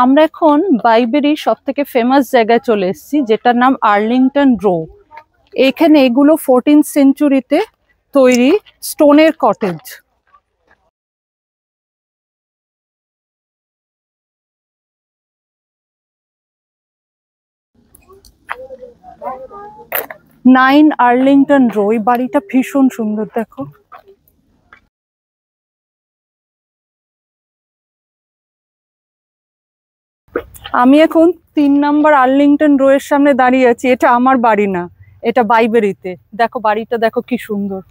আমরা এখন বাইবেরি সব থেকে ফেমাস জায়গায় চলে এসেছি, যেটার নাম আর্লিংটন রো। এখানে এগুলো 14th সেঞ্চুরিতে তৈরি স্টোনের কটেজ। নাইন আর্লিংটন রো, এই বাড়িটা ভীষণ সুন্দর, দেখো। আমি এখন 3 নম্বর আর্লিংটন রো এর সামনে দাঁড়িয়ে আছি। এটা আমার বাড়ি না, এটা বাইবেরিতে। দেখো বাড়িটা, দেখো কি সুন্দর।